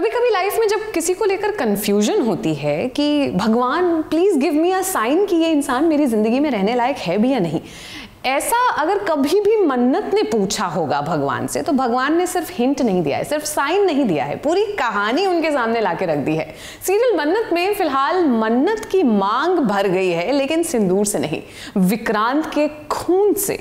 कभी कभी लाइफ में जब किसी को लेकर कंफ्यूजन होती है कि भगवान please give me a sign कि ये इंसान मेरी जिंदगी में रहने लायक है भी या नहीं, ऐसा अगर कभी भी मन्नत ने पूछा होगा भगवान से, तो भगवान ने सिर्फ हिंट नहीं दिया है, सिर्फ साइन नहीं दिया है, पूरी कहानी उनके सामने लाके रख दी है। सीरियल मन्नत में फिलहाल मन्नत की मांग भर गई है, लेकिन सिंदूर से नहीं, विक्रांत के खून से।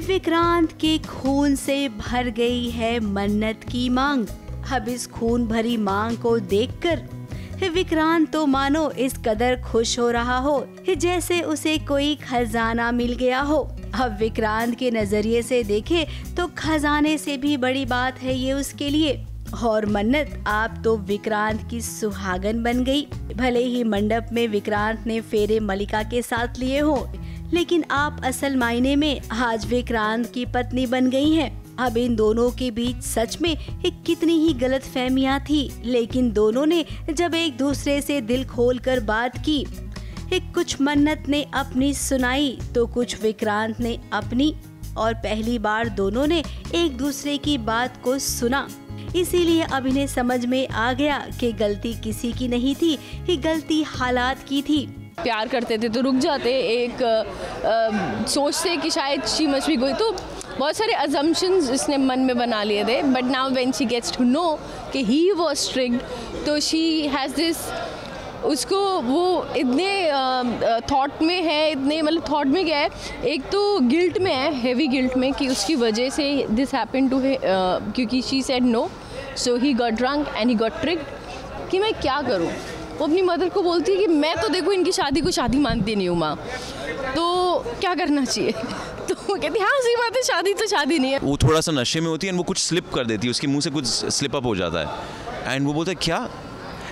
विक्रांत के खून से भर गई है मन्नत की मांग। अब इस खून भरी मांग को देखकर विक्रांत तो मानो इस कदर खुश हो रहा हो जैसे उसे कोई खजाना मिल गया हो। अब विक्रांत के नजरिए से देखे तो खजाने से भी बड़ी बात है ये उसके लिए। और मन्नत, आप तो विक्रांत की सुहागन बन गई। भले ही मंडप में विक्रांत ने फेरे मलिका के साथ लिए हो, लेकिन आप असल मायने में आज विक्रांत की पत्नी बन गई हैं। अब इन दोनों के बीच सच में एक कितनी ही गलतफहमियां थी, लेकिन दोनों ने जब एक दूसरे से दिल खोलकर बात की, एक कुछ मन्नत ने अपनी सुनाई तो कुछ विक्रांत ने अपनी, और पहली बार दोनों ने एक दूसरे की बात को सुना। इसीलिए अब इन्हें समझ में आ गया कि गलती किसी की नहीं थी, ये गलती हालात की थी। प्यार करते थे तो रुक जाते, एक सोचते कि शायद शी मस्ट बी गोइंग, तो बहुत सारे अजम्पशंस इसने मन में बना लिए थे। But now when she gets to know कि ही वाज स्ट्रिक्ट, तो शी हैज़ दिस, उसको वो इतने थॉट में है, इतने मतलब थॉट में क्या है, एक तो गिल्ट में है, हेवी गिल्ट में कि उसकी वजह से दिस हैपेंड टू क्योंकि she said no, so he got drunk and he got tricked. कि मैं क्या करूँ। वो अपनी मदर को बोलती है कि मैं तो देखो इनकी शादी को शादी मानती नहीं हूँ माँ, तो क्या करना चाहिए। तो वो कहती है हाँ सही बात है, शादी तो शादी नहीं है। वो थोड़ा सा नशे में होती है, वो कुछ स्लिप कर देती है, उसके मुंह से कुछ स्लिप अप हो जाता है, एंड वो बोलता है क्या,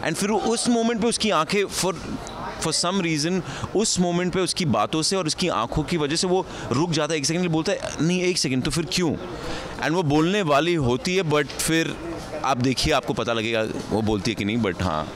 एंड फिर उस मोमेंट पे उसकी आंखें फॉर सम रीज़न उस मोमेंट पे उसकी बातों से और उसकी आंखों की वजह से वो रुक जाता है। एक सेकंड बोलता है नहीं एक सेकंड, तो फिर क्यों, एंड वो बोलने वाली होती है, बट फिर आप देखिए आपको पता लगेगा वो बोलती है कि नहीं, बट हाँ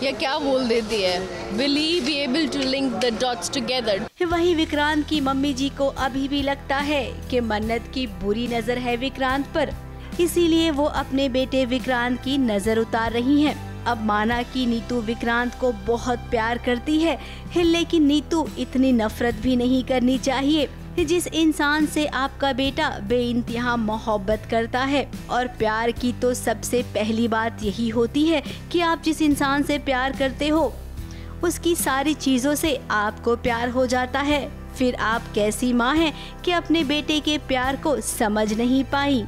या क्या बोल देती है, will he be able to link the dots together। वही विक्रांत की मम्मी जी को अभी भी लगता है कि मन्नत की बुरी नजर है विक्रांत पर, इसीलिए वो अपने बेटे विक्रांत की नजर उतार रही हैं। अब माना कि नीतू विक्रांत को बहुत प्यार करती है, लेकिन नीतू इतनी नफरत भी नहीं करनी चाहिए। जिस इंसान से आपका बेटा बेइंतहा मोहब्बत करता है, और प्यार की तो सबसे पहली बात यही होती है कि आप जिस इंसान से प्यार करते हो उसकी सारी चीजों से आपको प्यार हो जाता है। फिर आप कैसी माँ हैं कि अपने बेटे के प्यार को समझ नहीं पाई।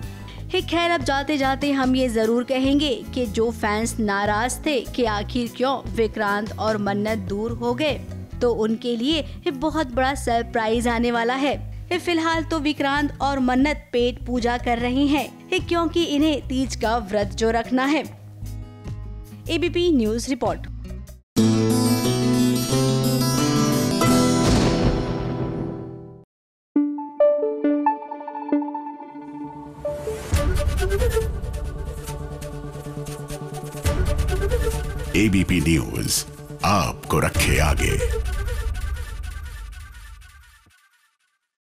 खैर, अब जाते जाते हम ये जरूर कहेंगे कि जो फैंस नाराज थे कि आखिर क्यों विक्रांत और मन्नत दूर हो गए, तो उनके लिए बहुत बड़ा सरप्राइज आने वाला है। फिलहाल तो विक्रांत और मन्नत पेट पूजा कर रहे हैं, क्योंकि इन्हें तीज का व्रत जो रखना है। ABP news report. ABP news आपको रखे आगे।